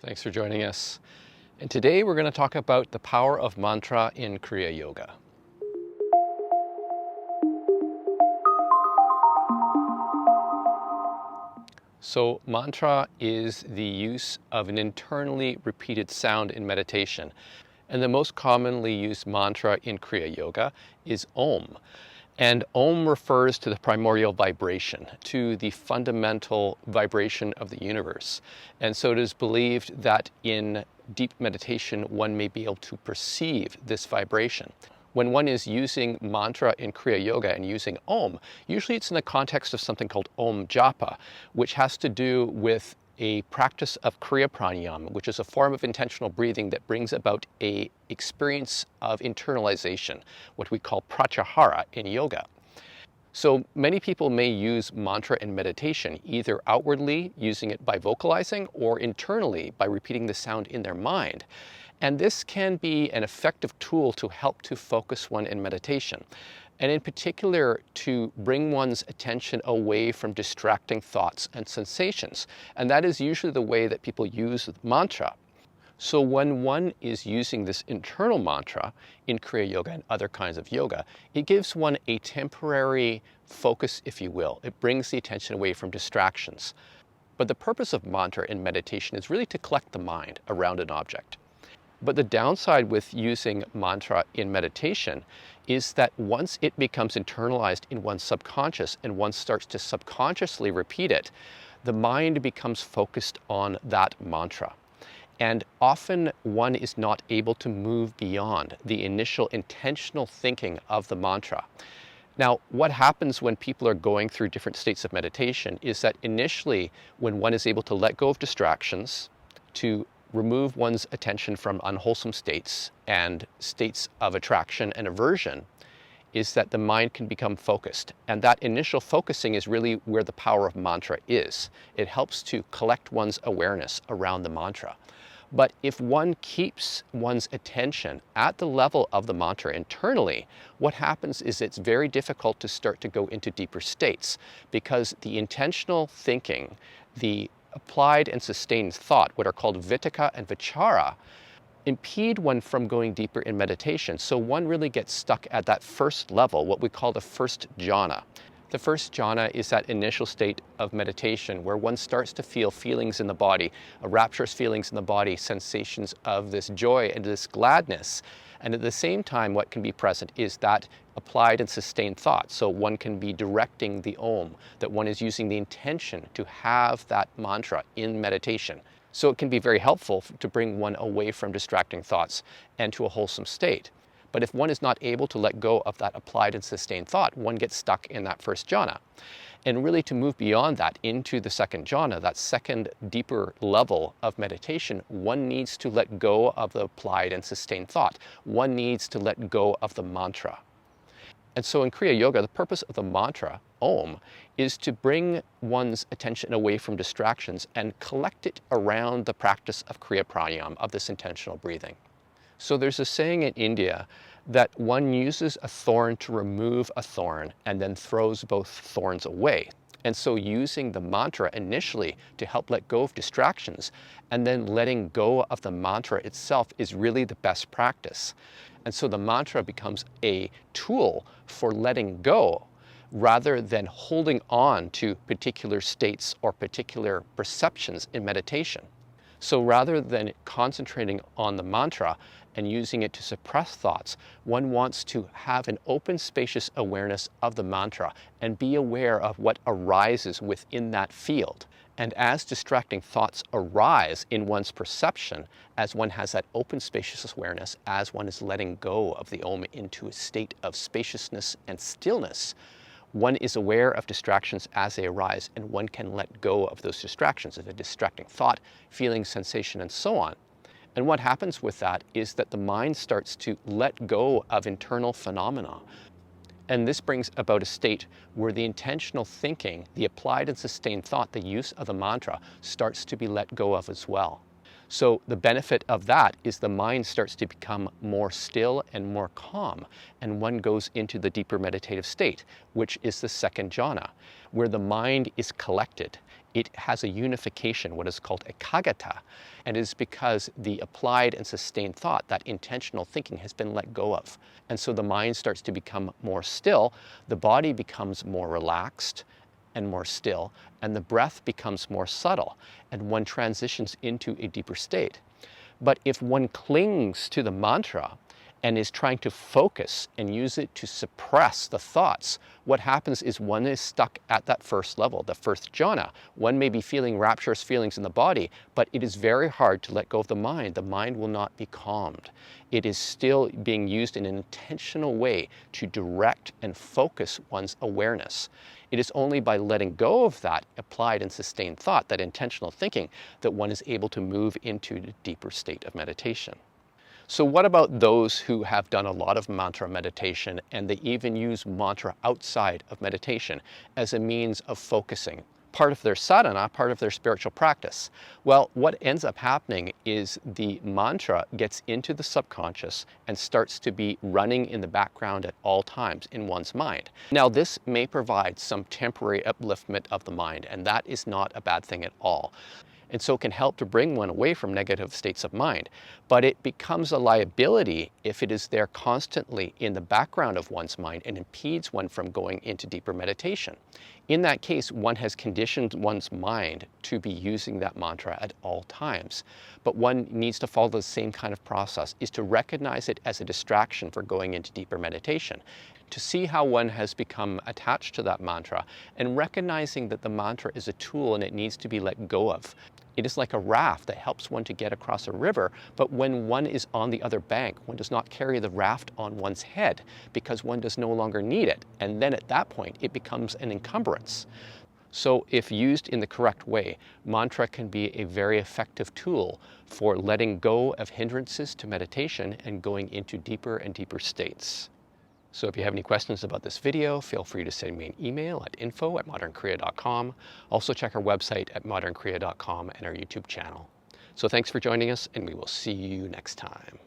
Thanks for joining us. And today we're going to talk about the power of mantra in Kriya Yoga. So mantra is the use of an internally repeated sound in meditation. And the most commonly used mantra in Kriya Yoga is Om. And Om refers to the primordial vibration, to the fundamental vibration of the universe. And so it is believed that in deep meditation, one may be able to perceive this vibration. When one is using mantra in Kriya Yoga and using Om, usually it's in the context of something called Om Japa, which has to do with a practice of Kriya Pranayama, which is a form of intentional breathing that brings about an experience of internalization, what we call pratyahara in yoga. So many people may use mantra in meditation, either outwardly, using it by vocalizing, or internally, by repeating the sound in their mind. And this can be an effective tool to help to focus one in meditation. And in particular, to bring one's attention away from distracting thoughts and sensations. And that is usually the way that people use mantra. So when one is using this internal mantra in Kriya Yoga and other kinds of yoga, it gives one a temporary focus, if you will. It brings the attention away from distractions. But the purpose of mantra in meditation is really to collect the mind around an object. But the downside with using mantra in meditation is that once it becomes internalized in one's subconscious and one starts to subconsciously repeat it, the mind becomes focused on that mantra. And often one is not able to move beyond the initial intentional thinking of the mantra. Now, what happens when people are going through different states of meditation is that initially, when one is able to let go of distractions, to remove one's attention from unwholesome states and states of attraction and aversion, is that the mind can become focused. And that initial focusing is really where the power of mantra is. It helps to collect one's awareness around the mantra. But if one keeps one's attention at the level of the mantra internally, what happens is it's very difficult to start to go into deeper states, because the intentional thinking, the applied and sustained thought, what are called vitakka and vichara, impede one from going deeper in meditation. So one really gets stuck at that first level, what we call the first jhana. The first jhana is that initial state of meditation where one starts to feel feelings in the body, rapturous feelings in the body, sensations of this joy and this gladness. And at the same time, what can be present is that applied and sustained thought. So one can be directing the Om, that one is using the intention to have that mantra in meditation. So it can be very helpful to bring one away from distracting thoughts and to a wholesome state. But if one is not able to let go of that applied and sustained thought, one gets stuck in that first jhana. And really to move beyond that into the second jhana, that second deeper level of meditation, one needs to let go of the applied and sustained thought. One needs to let go of the mantra. And so in Kriya Yoga, the purpose of the mantra, Om, is to bring one's attention away from distractions and collect it around the practice of Kriya Pranayama, of this intentional breathing. So there's a saying in India that one uses a thorn to remove a thorn and then throws both thorns away. And so using the mantra initially to help let go of distractions and then letting go of the mantra itself is really the best practice. And so the mantra becomes a tool for letting go rather than holding on to particular states or particular perceptions in meditation. So rather than concentrating on the mantra and using it to suppress thoughts, one wants to have an open, spacious awareness of the mantra and be aware of what arises within that field. And as distracting thoughts arise in one's perception, as one has that open, spacious awareness, as one is letting go of the Om into a state of spaciousness and stillness, one is aware of distractions as they arise, and one can let go of those distractions of a distracting thought, feeling, sensation, and so on. And what happens with that is that the mind starts to let go of internal phenomena. And this brings about a state where the intentional thinking, the applied and sustained thought, the use of the mantra, starts to be let go of as well. So the benefit of that is the mind starts to become more still and more calm, and one goes into the deeper meditative state, which is the second jhana, where the mind is collected. it has a unification, what is called ekaggata, and it is because the applied and sustained thought, that intentional thinking, has been let go of. And so the mind starts to become more still, the body becomes more relaxed and more still, and the breath becomes more subtle, and one transitions into a deeper state. But if one clings to the mantra and is trying to focus and use it to suppress the thoughts, what happens is one is stuck at that first level, the first jhana. One may be feeling rapturous feelings in the body, but it is very hard to let go of the mind. The mind will not be calmed. It is still being used in an intentional way to direct and focus one's awareness. It is only by letting go of that applied and sustained thought, that intentional thinking, that one is able to move into the deeper state of meditation. So what about those who have done a lot of mantra meditation and they even use mantra outside of meditation as a means of focusing? Part of their sadhana, part of their spiritual practice. Well, what ends up happening is the mantra gets into the subconscious and starts to be running in the background at all times in one's mind. Now, this may provide some temporary upliftment of the mind, and that is not a bad thing at all. And so it can help to bring one away from negative states of mind. But it becomes a liability if it is there constantly in the background of one's mind and impedes one from going into deeper meditation. In that case, one has conditioned one's mind to be using that mantra at all times. But one needs to follow the same kind of process, is to recognize it as a distraction for going into deeper meditation, to see how one has become attached to that mantra, and recognizing that the mantra is a tool and it needs to be let go of. It is like a raft that helps one to get across a river, but when one is on the other bank, one does not carry the raft on one's head because one does no longer need it. And then at that point, it becomes an encumbrance. So if used in the correct way, mantra can be a very effective tool for letting go of hindrances to meditation and going into deeper and deeper states. So if you have any questions about this video, feel free to send me an email at info@modernkriya.com. Also check our website at modernkriya.com and our YouTube channel. So thanks for joining us, and we will see you next time.